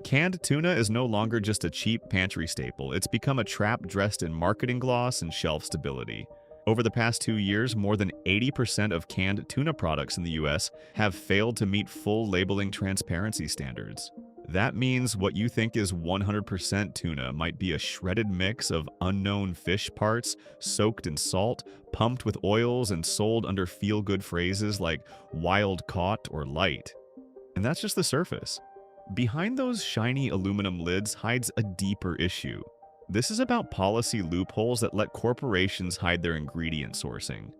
Canned tuna is no longer just a cheap pantry staple, it's become a trap dressed in marketing gloss and shelf stability. Over the past 2 years, more than 80% of canned tuna products in the US have failed to meet full labeling transparency standards. That means what you think is 100% tuna might be a shredded mix of unknown fish parts, soaked in salt, pumped with oils, and sold under feel-good phrases like wild caught or light. And that's just the surface. Behind those shiny aluminum lids hides a deeper issue. This is about policy loopholes that let corporations hide their ingredient sourcing.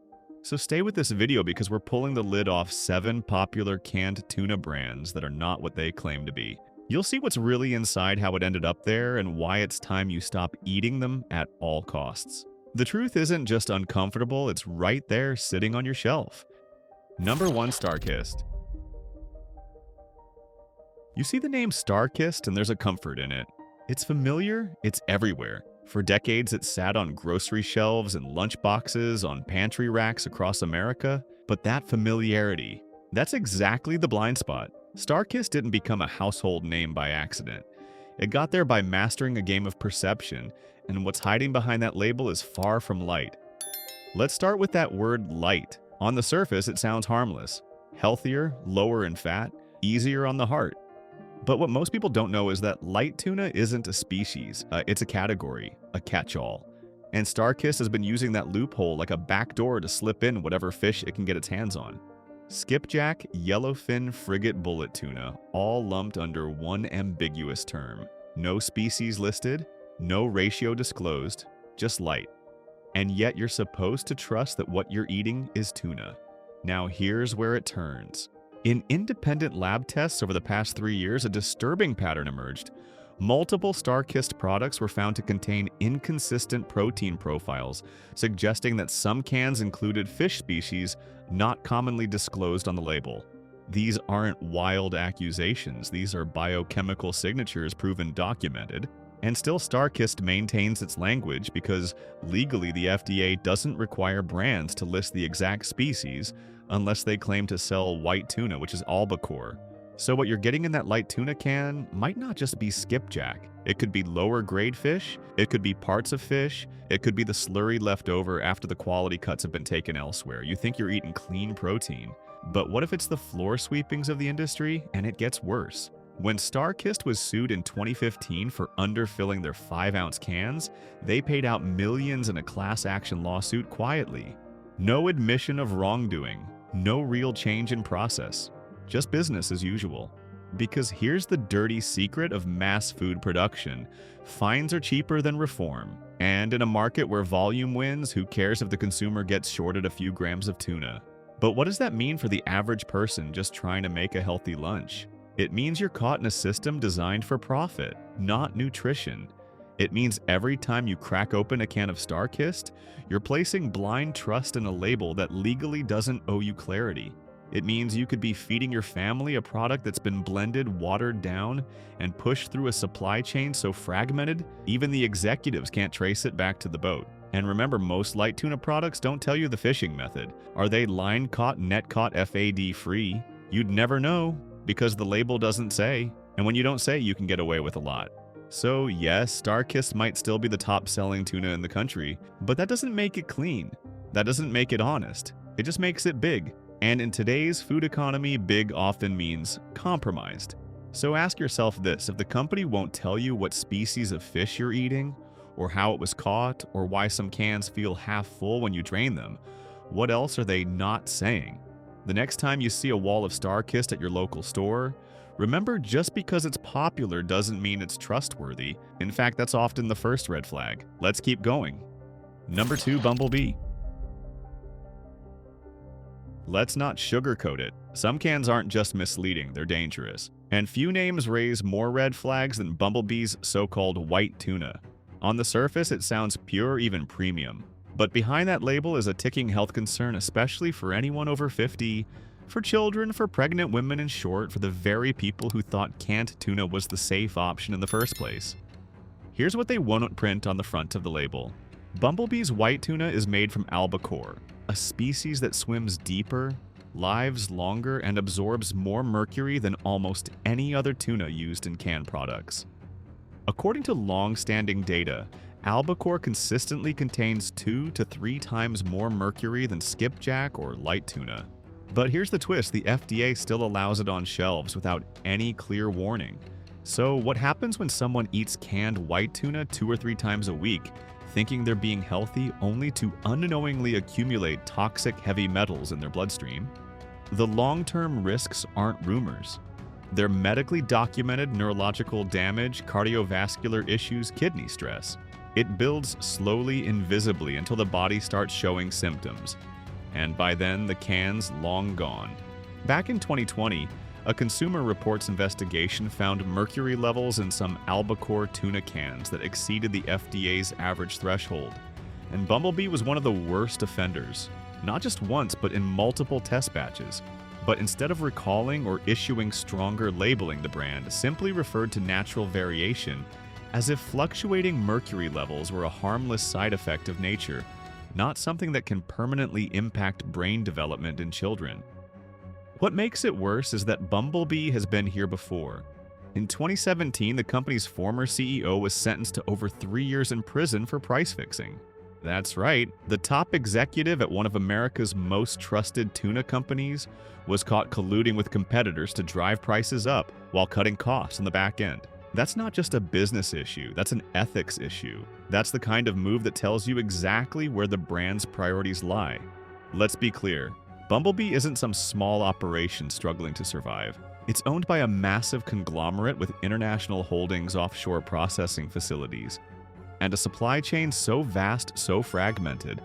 So stay with this video because we're pulling the lid off 7 popular canned tuna brands that are not what they claim to be. You'll see what's really inside, how it ended up there, and why it's time you stop eating them at all costs. The truth isn't just uncomfortable, it's right there sitting on your shelf. Number 1, Starkist. You see the name Starkist and there's a comfort in it. It's familiar, it's everywhere. For decades, it sat on grocery shelves and lunch boxes on pantry racks across America. But that familiarity, that's exactly the blind spot. Starkist didn't become a household name by accident. It got there by mastering a game of perception, and what's hiding behind that label is far from light. Let's start with that word light. On the surface, it sounds harmless. Healthier, lower in fat, easier on the heart. But what most people don't know is that light tuna isn't a species, it's a category, a catch-all. And Starkist has been using that loophole like a backdoor to slip in whatever fish it can get its hands on. Skipjack, yellowfin frigate bullet tuna, all lumped under one ambiguous term. No species listed, no ratio disclosed, just light. And yet you're supposed to trust that what you're eating is tuna. Now here's where it turns. In independent lab tests over the past 3 years, a disturbing pattern emerged. Multiple Starkist products were found to contain inconsistent protein profiles, suggesting that some cans included fish species not commonly disclosed on the label. These aren't wild accusations, these are biochemical signatures proven documented. And still Starkist maintains its language because legally the FDA doesn't require brands to list the exact species unless they claim to sell white tuna, which is albacore. So what you're getting in that light tuna can might not just be skipjack. It could be lower grade fish, it could be parts of fish, it could be the slurry left over after the quality cuts have been taken elsewhere. You think you're eating clean protein. But what if it's the floor sweepings of the industry and it gets worse? When Starkist was sued in 2015 for underfilling their 5-ounce cans, they paid out millions in a class action lawsuit quietly. No admission of wrongdoing, no real change in process. Just business as usual. Because here's the dirty secret of mass food production. Fines are cheaper than reform. And in a market where volume wins, who cares if the consumer gets shorted a few grams of tuna? But what does that mean for the average person just trying to make a healthy lunch? It means you're caught in a system designed for profit, not nutrition. It means every time you crack open a can of Starkist, you're placing blind trust in a label that legally doesn't owe you clarity. It means you could be feeding your family a product that's been blended, watered down, and pushed through a supply chain so fragmented, even the executives can't trace it back to the boat. And remember, most light tuna products don't tell you the fishing method. Are they line-caught, net-caught, FAD-free? You'd never know, because the label doesn't say. And when you don't say, you can get away with a lot. So yes, Starkist might still be the top-selling tuna in the country, but that doesn't make it clean. That doesn't make it honest. It just makes it big. And in today's food economy, big often means compromised. So ask yourself this, if the company won't tell you what species of fish you're eating, or how it was caught, or why some cans feel half full when you drain them, what else are they not saying? The next time you see a wall of Starkist at your local store, remember, just because it's popular doesn't mean it's trustworthy. In fact, that's often the first red flag. Let's keep going. Number 2, Bumblebee. Let's not sugarcoat it. Some cans aren't just misleading, they're dangerous. And few names raise more red flags than Bumblebee's so-called white tuna. On the surface, it sounds pure, even premium. But behind that label is a ticking health concern, especially for anyone over 50, for children, for pregnant women, in short, for the very people who thought canned tuna was the safe option in the first place. Here's what they won't print on the front of the label. Bumblebee's white tuna is made from albacore, a species that swims deeper, lives longer, and absorbs more mercury than almost any other tuna used in canned products. According to long-standing data, albacore consistently contains 2 to 3 times more mercury than skipjack or light tuna. But here's the twist, the FDA still allows it on shelves without any clear warning. So what happens when someone eats canned white tuna 2 or 3 times a week, thinking they're being healthy only to unknowingly accumulate toxic heavy metals in their bloodstream? The long-term risks aren't rumors. They're medically documented neurological damage, cardiovascular issues, kidney stress. It builds slowly, invisibly, until the body starts showing symptoms. And by then, the can's long gone. Back in 2020, a Consumer Reports investigation found mercury levels in some albacore tuna cans that exceeded the FDA's average threshold. And Bumblebee was one of the worst offenders, not just once, but in multiple test batches. But instead of recalling or issuing stronger labeling, the brand simply referred to natural variation as if fluctuating mercury levels were a harmless side effect of nature, not something that can permanently impact brain development in children. What makes it worse is that Bumblebee has been here before. In 2017, the company's former CEO was sentenced to over 3 years in prison for price fixing. That's right, the top executive at one of America's most trusted tuna companies was caught colluding with competitors to drive prices up while cutting costs on the back end. That's not just a business issue, that's an ethics issue. That's the kind of move that tells you exactly where the brand's priorities lie. Let's be clear, Bumblebee isn't some small operation struggling to survive. It's owned by a massive conglomerate with international holdings, offshore processing facilities, and a supply chain so vast, so fragmented,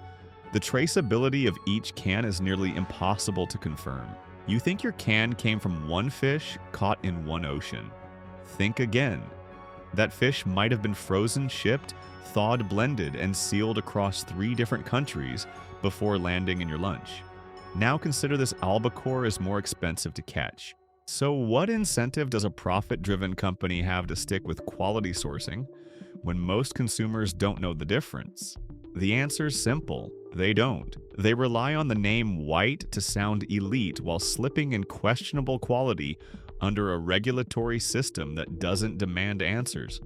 the traceability of each can is nearly impossible to confirm. You think your can came from one fish caught in one ocean. Think again. That fish might have been frozen, shipped, thawed, blended, and sealed across 3 different countries before landing in your lunch. Now consider this albacore is more expensive to catch. So what incentive does a profit-driven company have to stick with quality sourcing when most consumers don't know the difference? The answer's simple. They don't. They rely on the name white to sound elite while slipping in questionable quality under a regulatory system that doesn't demand answers.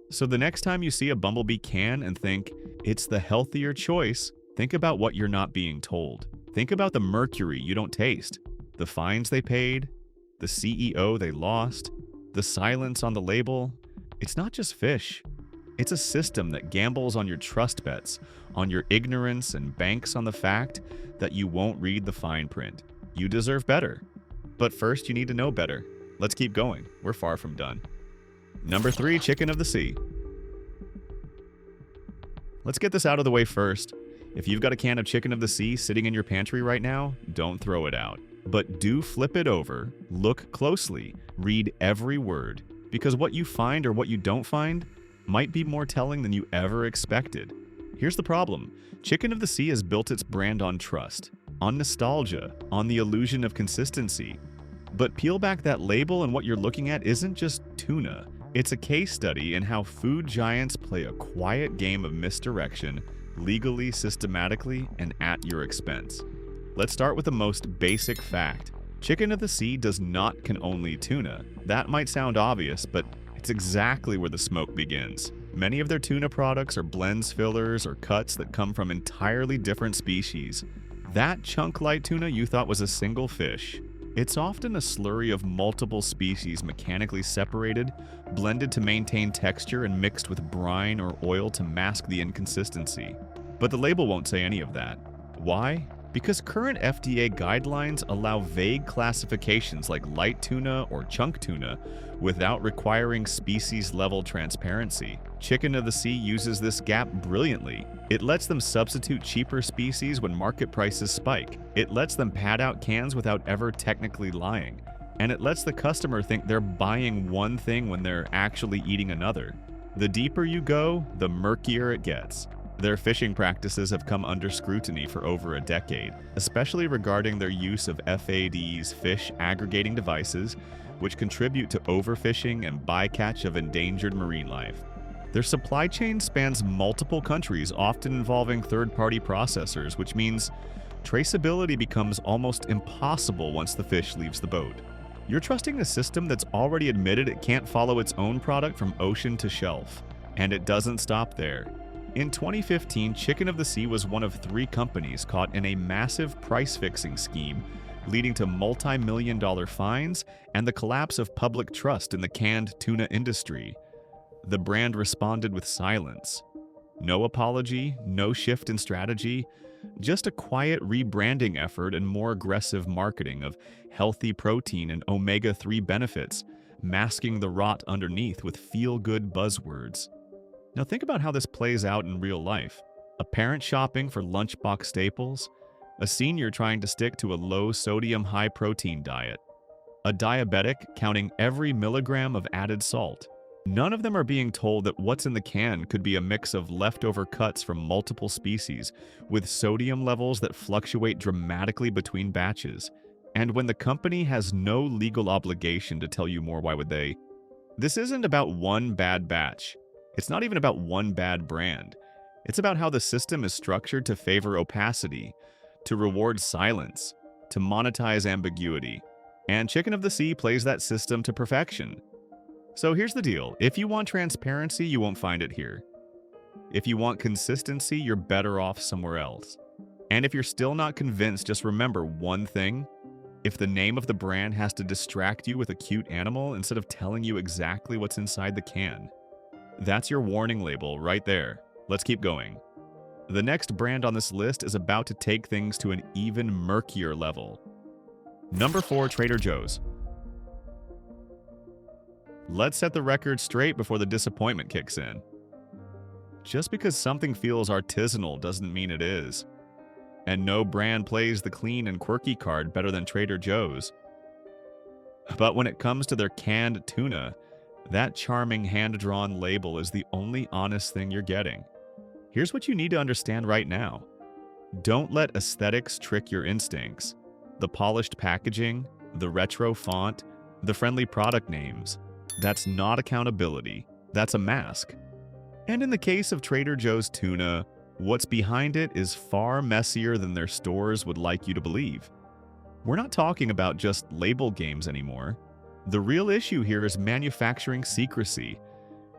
So the next time you see a Bumblebee can and think, it's the healthier choice, think about what you're not being told. Think about the mercury you don't taste, the fines they paid, the CEO they lost, the silence on the label. It's not just fish. It's a system that gambles on your trust bets, on your ignorance, and banks on the fact that you won't read the fine print. You deserve better. But first, you need to know better. Let's keep going. We're far from done. Number 3, chicken of the sea. Let's get this out of the way first. If you've got a can of chicken of the sea sitting in your pantry right now, don't throw it out. But do flip it over, look closely, read every word, because what you find or what you don't find might be more telling than you ever expected. Here's the problem. Chicken of the Sea has built its brand on trust, on nostalgia, on the illusion of consistency. But peel back that label and what you're looking at isn't just tuna. It's a case study in how food giants play a quiet game of misdirection, legally, systematically, and at your expense. Let's start with the most basic fact. Chicken of the Sea does not can only tuna. That might sound obvious, but it's exactly where the smoke begins. Many of their tuna products are blends, fillers, or cuts that come from entirely different species. That chunk light tuna you thought was a single fish, it's often a slurry of multiple species mechanically separated, blended to maintain texture, and mixed with brine or oil to mask the inconsistency. But the label won't say any of that. Why? Because current FDA guidelines allow vague classifications like light tuna or chunk tuna without requiring species-level transparency. Chicken of the Sea uses this gap brilliantly. It lets them substitute cheaper species when market prices spike. It lets them pad out cans without ever technically lying. And it lets the customer think they're buying one thing when they're actually eating another. The deeper you go, the murkier it gets. Their fishing practices have come under scrutiny for over a decade, especially regarding their use of FAD's fish aggregating devices, which contribute to overfishing and bycatch of endangered marine life. Their supply chain spans multiple countries, often involving third-party processors, which means Traceability becomes almost impossible once the fish leaves the boat. You're trusting a system that's already admitted it can't follow its own product from ocean to shelf. And it doesn't stop there. In 2015, Chicken of the Sea was one of 3 companies caught in a massive price-fixing scheme, leading to multi-million-dollar fines and the collapse of public trust in the canned tuna industry. The brand responded with silence. No apology, no shift in strategy, just a quiet rebranding effort and more aggressive marketing of healthy protein and omega-3 benefits, masking the rot underneath with feel-good buzzwords. Now think about how this plays out in real life. A parent shopping for lunchbox staples, a senior trying to stick to a low-sodium, high-protein diet, a diabetic counting every milligram of added salt. None of them are being told that what's in the can could be a mix of leftover cuts from multiple species, with sodium levels that fluctuate dramatically between batches. And when the company has no legal obligation to tell you more, why would they? This isn't about one bad batch. It's not even about one bad brand. It's about how the system is structured to favor opacity, to reward silence, to monetize ambiguity. And Chicken of the Sea plays that system to perfection. So here's the deal. If you want transparency, you won't find it here. If you want consistency, you're better off somewhere else. And if you're still not convinced, just remember one thing. If the name of the brand has to distract you with a cute animal instead of telling you exactly what's inside the can, that's your warning label right there. Let's keep going. The next brand on this list is about to take things to an even murkier level. Number 4, Trader Joe's. Let's set the record straight before the disappointment kicks in. Just because something feels artisanal doesn't mean it is. And no brand plays the clean and quirky card better than Trader Joe's. But when it comes to their canned tuna, that charming hand-drawn label is the only honest thing you're getting. Here's what you need to understand right now. Don't let aesthetics trick your instincts. The polished packaging, the retro font, the friendly product names. That's not accountability. That's a mask. And in the case of Trader Joe's tuna, what's behind it is far messier than their stores would like you to believe. We're not talking about just label games anymore. The real issue here is manufacturing secrecy.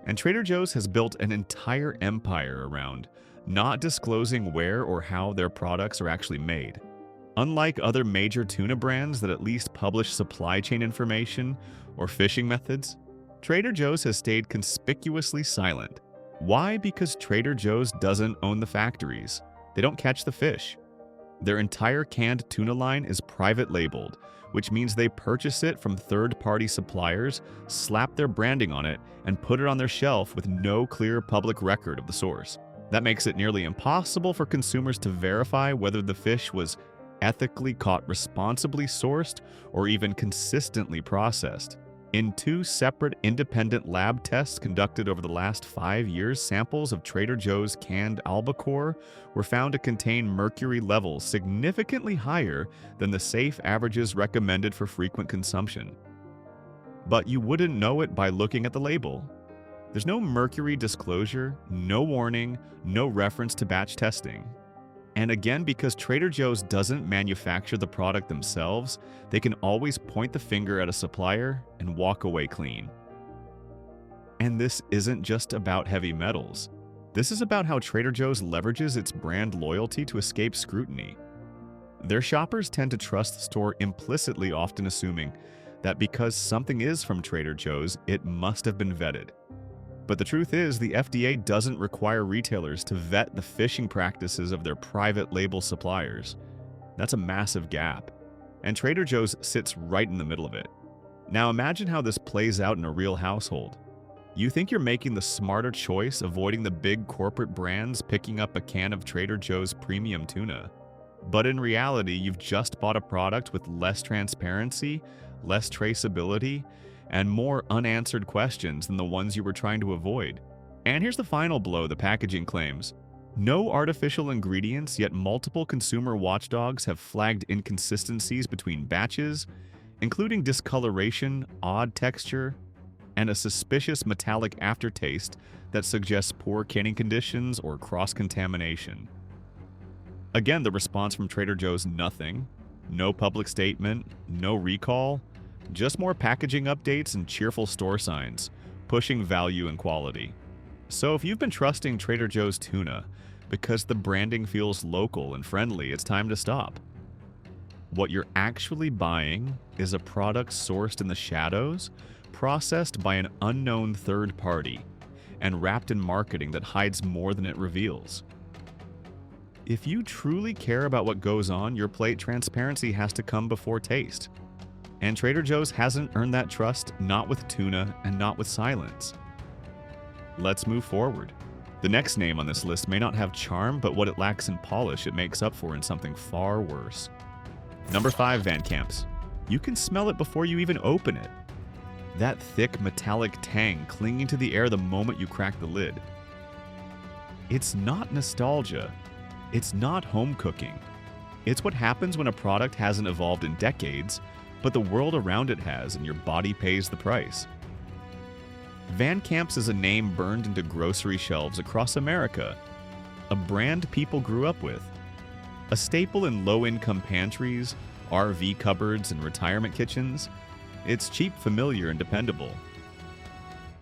And Trader Joe's has built an entire empire around not disclosing where or how their products are actually made. Unlike other major tuna brands that at least publish supply chain information or fishing methods, Trader Joe's has stayed conspicuously silent. Why? Because Trader Joe's doesn't own the factories. They don't catch the fish. Their entire canned tuna line is private labeled, which means they purchase it from third-party suppliers, slap their branding on it, and put it on their shelf with no clear public record of the source. That makes it nearly impossible for consumers to verify whether the fish was ethically caught, responsibly sourced, or even consistently processed. In 2 separate independent lab tests conducted over the last 5 years, samples of Trader Joe's canned albacore were found to contain mercury levels significantly higher than the safe averages recommended for frequent consumption. But you wouldn't know it by looking at the label. There's no mercury disclosure, no warning, no reference to batch testing. And again, because Trader Joe's doesn't manufacture the product themselves, they can always point the finger at a supplier and walk away clean. And this isn't just about heavy metals. This is about how Trader Joe's leverages its brand loyalty to escape scrutiny. Their shoppers tend to trust the store implicitly, often assuming that because something is from Trader Joe's, it must have been vetted. But the truth is, the FDA doesn't require retailers to vet the fishing practices of their private label suppliers. That's a massive gap. And Trader Joe's sits right in the middle of it. Now imagine how this plays out in a real household. You think you're making the smarter choice, avoiding the big corporate brands picking up a can of Trader Joe's premium tuna. But in reality, you've just bought a product with less transparency, less traceability, and more unanswered questions than the ones you were trying to avoid. And here's the final blow the packaging claims. No artificial ingredients, yet multiple consumer watchdogs have flagged inconsistencies between batches, including discoloration, odd texture, and a suspicious metallic aftertaste that suggests poor canning conditions or cross-contamination. Again, the response from Trader Joe's: nothing. No public statement, no recall, just more packaging updates and cheerful store signs, pushing value and quality. So if you've been trusting Trader Joe's tuna because the branding feels local and friendly, it's time to stop. What you're actually buying is a product sourced in the shadows, processed by an unknown third party, and wrapped in marketing that hides more than it reveals. If you truly care about what goes on your plate, transparency has to come before taste. And Trader Joe's hasn't earned that trust, not with tuna and not with silence. Let's move forward. The next name on this list may not have charm, but what it lacks in polish, it makes up for in something far worse. Number 5, Van Camp's. You can smell it before you even open it. That thick metallic tang clinging to the air the moment you crack the lid. It's not nostalgia. It's not home cooking. It's what happens when a product hasn't evolved in decades, but the world around it has, and your body pays the price. Van Camp's is a name burned into grocery shelves across America, a brand people grew up with, a staple in low-income pantries, RV cupboards, and retirement kitchens. It's cheap, familiar, and dependable.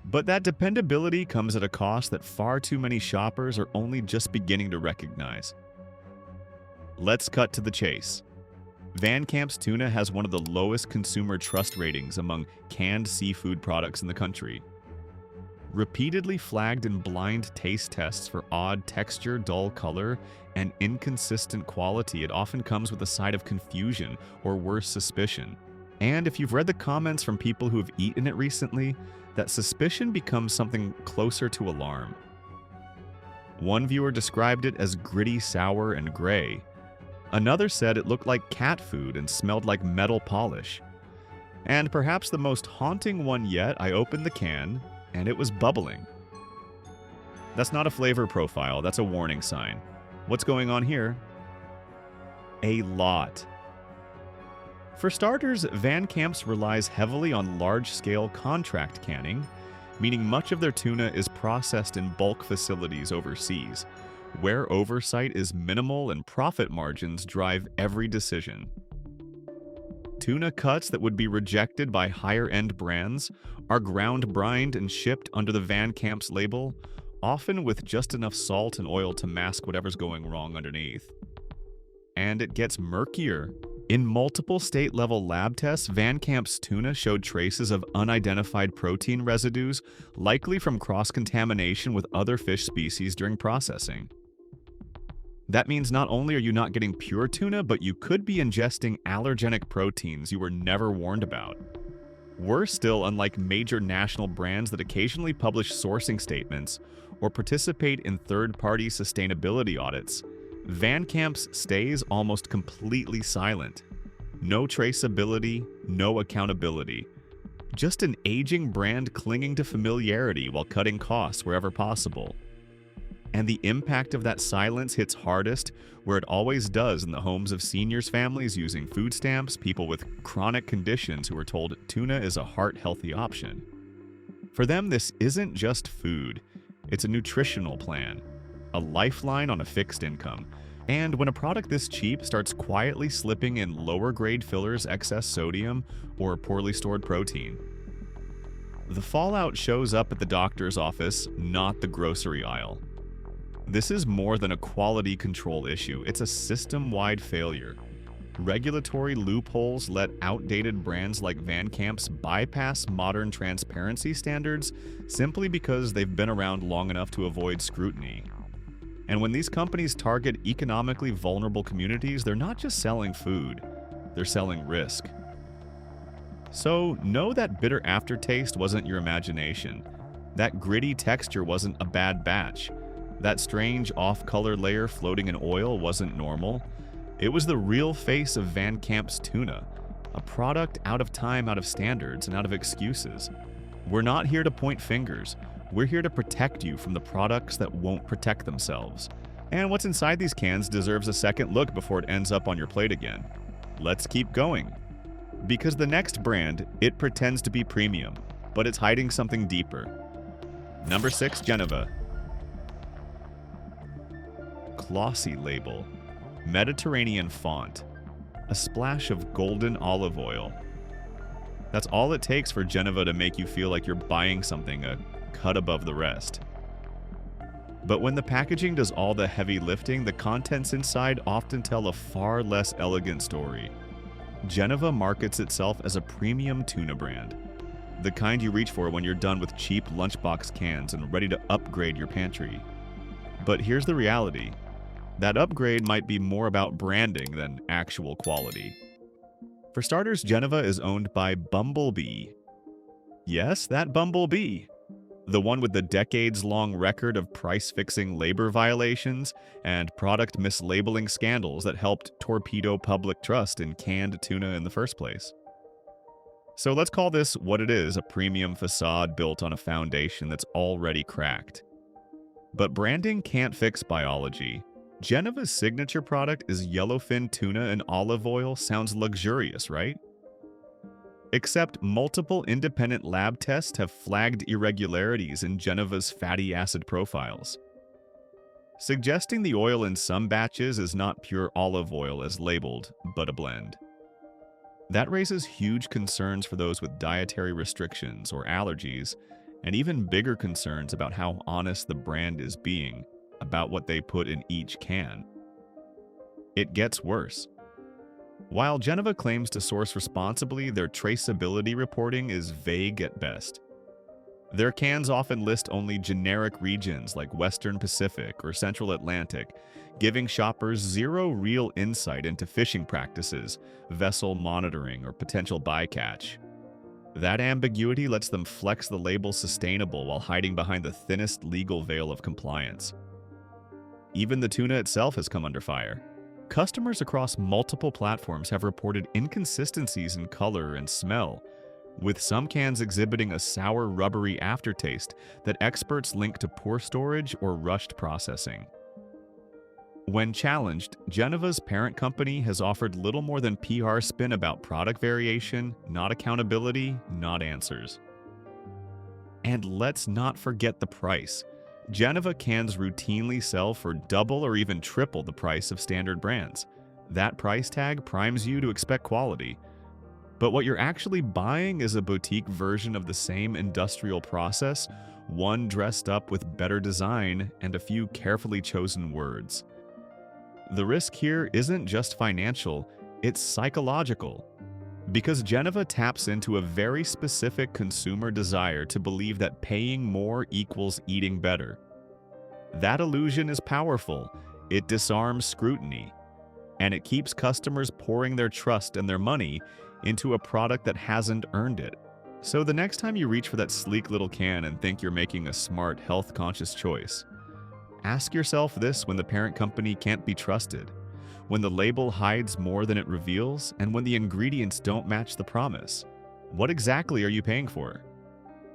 But that dependability comes at a cost that far too many shoppers are only just beginning to recognize. Let's cut to the chase. Van Camp's tuna has one of the lowest consumer trust ratings among canned seafood products in the country. Repeatedly flagged in blind taste tests for odd texture, dull color, and inconsistent quality, it often comes with a side of confusion or worse, suspicion. And if you've read the comments from people who have eaten it recently, that suspicion becomes something closer to alarm. One viewer described it as gritty, sour, and gray. Another said it looked like cat food and smelled like metal polish. And perhaps the most haunting one yet, I opened the can, and it was bubbling. That's not a flavor profile, that's a warning sign. What's going on here? A lot. For starters, Van Camp's relies heavily on large-scale contract canning, meaning much of their tuna is processed in bulk facilities overseas, where oversight is minimal and profit margins drive every decision. Tuna cuts that would be rejected by higher-end brands are ground brined and shipped under the Van Camp's label, often with just enough salt and oil to mask whatever's going wrong underneath. And it gets murkier. In multiple state-level lab tests, Van Camp's tuna showed traces of unidentified protein residues, likely from cross-contamination with other fish species during processing. That means not only are you not getting pure tuna, but you could be ingesting allergenic proteins you were never warned about. Worse still, unlike major national brands that occasionally publish sourcing statements or participate in third-party sustainability audits, Van Camp's stays almost completely silent. No traceability, no accountability. Just an aging brand clinging to familiarity while cutting costs wherever possible. And the impact of that silence hits hardest where it always does, in the homes of seniors' families using food stamps, people with chronic conditions who are told tuna is a heart-healthy option. For them, this isn't just food. It's a nutritional plan, a lifeline on a fixed income. And when a product this cheap starts quietly slipping in lower-grade fillers, excess sodium, or poorly stored protein, the fallout shows up at the doctor's office, not the grocery aisle. This is more than a quality control issue, it's a system-wide failure. Regulatory loopholes let outdated brands like Van Camp's bypass modern transparency standards simply because they've been around long enough to avoid scrutiny. And when these companies target economically vulnerable communities, they're not just selling food, they're selling risk. So know that bitter aftertaste wasn't your imagination. That gritty texture wasn't a bad batch. That strange off-color layer floating in oil wasn't normal. It was the real face of Van Camp's tuna, a product out of time, out of standards, and out of excuses. We're not here to point fingers. We're here to protect you from the products that won't protect themselves. And what's inside these cans deserves a second look before it ends up on your plate again. Let's keep going. Because the next brand, it pretends to be premium, but it's hiding something deeper. Number 6, Geneva. Glossy label. Mediterranean font, a splash of golden olive oil. That's all it takes for Geneva to make you feel like you're buying something a cut above the rest. But when the packaging does all the heavy lifting, the contents inside often tell a far less elegant story. Geneva markets itself as a premium tuna brand, the kind you reach for when you're done with cheap lunchbox cans and ready to upgrade your pantry. But here's the reality. That upgrade might be more about branding than actual quality. For starters, Geneva is owned by Bumblebee. Yes, that Bumblebee. The one with the decades-long record of price-fixing labor violations and product mislabeling scandals that helped torpedo public trust in canned tuna in the first place. So let's call this what it is, a premium facade built on a foundation that's already cracked. But branding can't fix biology. Geneva's signature product is yellowfin tuna and olive oil. Sounds luxurious, right? Except multiple independent lab tests have flagged irregularities in Geneva's fatty acid profiles, suggesting the oil in some batches is not pure olive oil as labeled, but a blend. That raises huge concerns for those with dietary restrictions or allergies, and even bigger concerns about how honest the brand is being about what they put in each can. It gets worse. While Geneva claims to source responsibly, their traceability reporting is vague at best. Their cans often list only generic regions like Western Pacific or Central Atlantic, giving shoppers zero real insight into fishing practices, vessel monitoring, or potential bycatch. That ambiguity lets them flex the label sustainable while hiding behind the thinnest legal veil of compliance. Even the tuna itself has come under fire. Customers across multiple platforms have reported inconsistencies in color and smell, with some cans exhibiting a sour, rubbery aftertaste that experts link to poor storage or rushed processing. When challenged, Geneva's parent company has offered little more than PR spin about product variation, not accountability, not answers. And let's not forget the price. Geneva cans routinely sell for double or even triple the price of standard brands. That price tag primes you to expect quality. But what you're actually buying is a boutique version of the same industrial process, one dressed up with better design and a few carefully chosen words. The risk here isn't just financial, it's psychological. Because Geneva taps into a very specific consumer desire to believe that paying more equals eating better. That illusion is powerful, it disarms scrutiny, and it keeps customers pouring their trust and their money into a product that hasn't earned it. So the next time you reach for that sleek little can and think you're making a smart, health-conscious choice, ask yourself this when the parent company can't be trusted, when the label hides more than it reveals, and when the ingredients don't match the promise. What exactly are you paying for?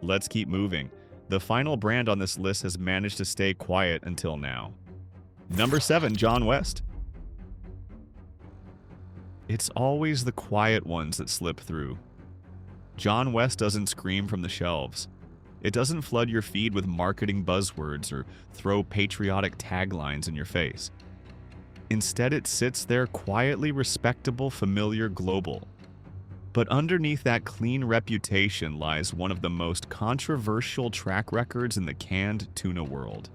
Let's keep moving. The final brand on this list has managed to stay quiet until now. Number 7, John West. It's always the quiet ones that slip through. John West doesn't scream from the shelves. It doesn't flood your feed with marketing buzzwords or throw patriotic taglines in your face. Instead, it sits there quietly respectable, familiar, global. But underneath that clean reputation lies one of the most controversial track records in the canned tuna world.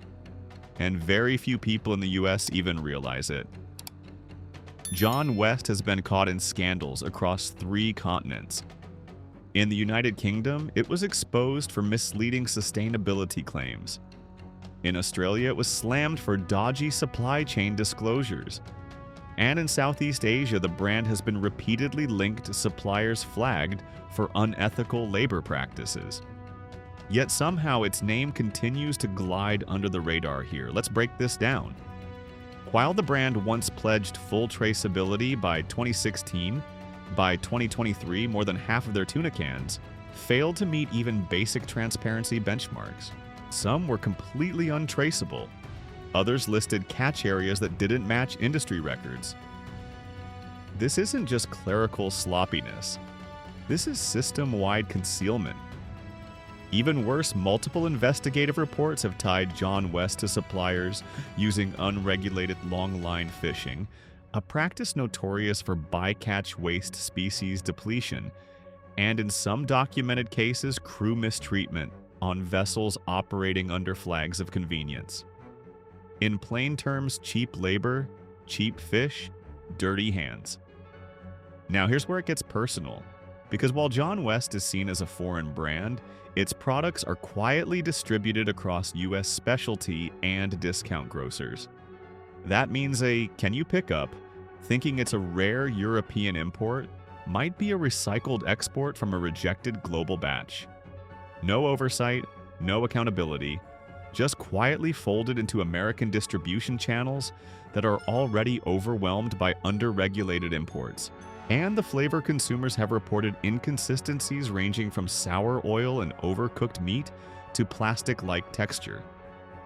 And very few people in the US even realize it. John West has been caught in scandals across 3 continents. In the United Kingdom, it was exposed for misleading sustainability claims. In Australia, it was slammed for dodgy supply chain disclosures. And in Southeast Asia, the brand has been repeatedly linked to suppliers flagged for unethical labor practices. Yet somehow its name continues to glide under the radar here. Let's break this down. While the brand once pledged full traceability by 2016, by 2023, more than half of their tuna cans failed to meet even basic transparency benchmarks. Some were completely untraceable. Others listed catch areas that didn't match industry records. This isn't just clerical sloppiness. This is system-wide concealment. Even worse, multiple investigative reports have tied John West to suppliers using unregulated long-line fishing, a practice notorious for bycatch waste species depletion, and in some documented cases, crew mistreatment on vessels operating under flags of convenience. In plain terms, cheap labor, cheap fish, dirty hands. Now here's where it gets personal, because while John West is seen as a foreign brand, its products are quietly distributed across U.S. specialty and discount grocers. That means a "can you pick up?" thinking it's a rare European import might be a recycled export from a rejected global batch. No oversight, no accountability, just quietly folded into American distribution channels that are already overwhelmed by under-regulated imports. And the flavor consumers have reported inconsistencies ranging from sour oil and overcooked meat to plastic-like texture.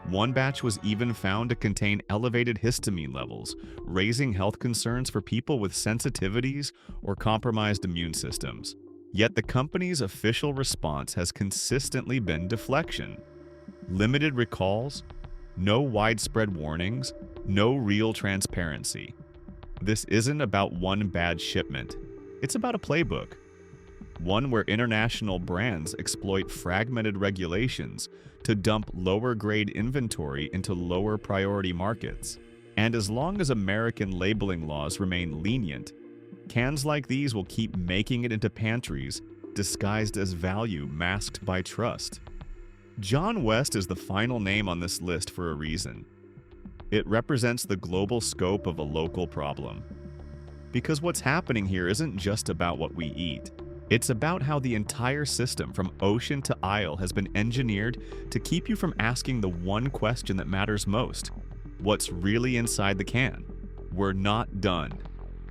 One batch was even found to contain elevated histamine levels, raising health concerns for people with sensitivities or compromised immune systems. Yet the company's official response has consistently been deflection. Limited recalls, no widespread warnings, no real transparency. This isn't about one bad shipment. It's about a playbook. One where international brands exploit fragmented regulations to dump lower-grade inventory into lower-priority markets. And as long as American labeling laws remain lenient, cans like these will keep making it into pantries, disguised as value masked by trust. John West is the final name on this list for a reason. It represents the global scope of a local problem. Because what's happening here isn't just about what we eat. It's about how the entire system from ocean to aisle has been engineered to keep you from asking the one question that matters most. What's really inside the can? We're not done.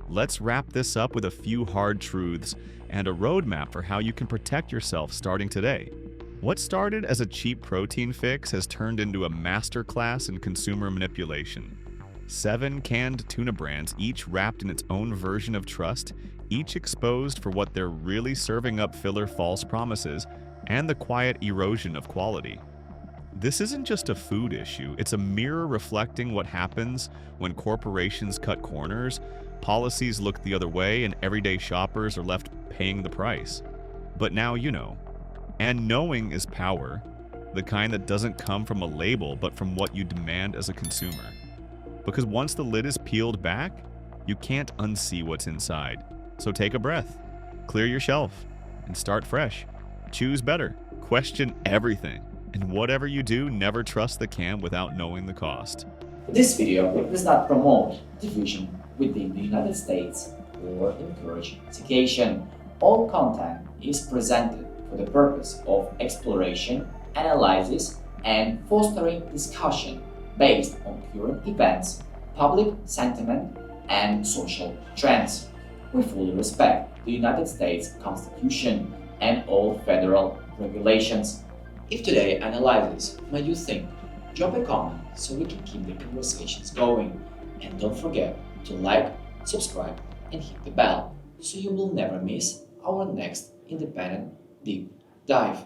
Let's wrap this up with a few hard truths and a roadmap for how you can protect yourself starting today. What started as a cheap protein fix has turned into a masterclass in consumer manipulation. 7 canned tuna brands, each wrapped in its own version of trust, each exposed for what they're really serving up: filler false promises and the quiet erosion of quality. This isn't just a food issue, it's a mirror reflecting what happens when corporations cut corners, policies look the other way, and everyday shoppers are left paying the price. But now you know. And knowing is power, the kind that doesn't come from a label but from what you demand as a consumer. Because once the lid is peeled back, you can't unsee what's inside. So take a breath, clear your shelf, and start fresh. Choose better, question everything, and whatever you do, never trust the can without knowing the cost. This video does not promote division within the United States or encourage segregation. All content is presented for the purpose of exploration, analysis, and fostering discussion based on current events, public sentiment, and social trends. We fully respect the United States Constitution and all federal regulations. If today's analysis made you think, drop a comment so we can keep the conversations going. And don't forget to like, subscribe, and hit the bell so you will never miss our next independent deep dive.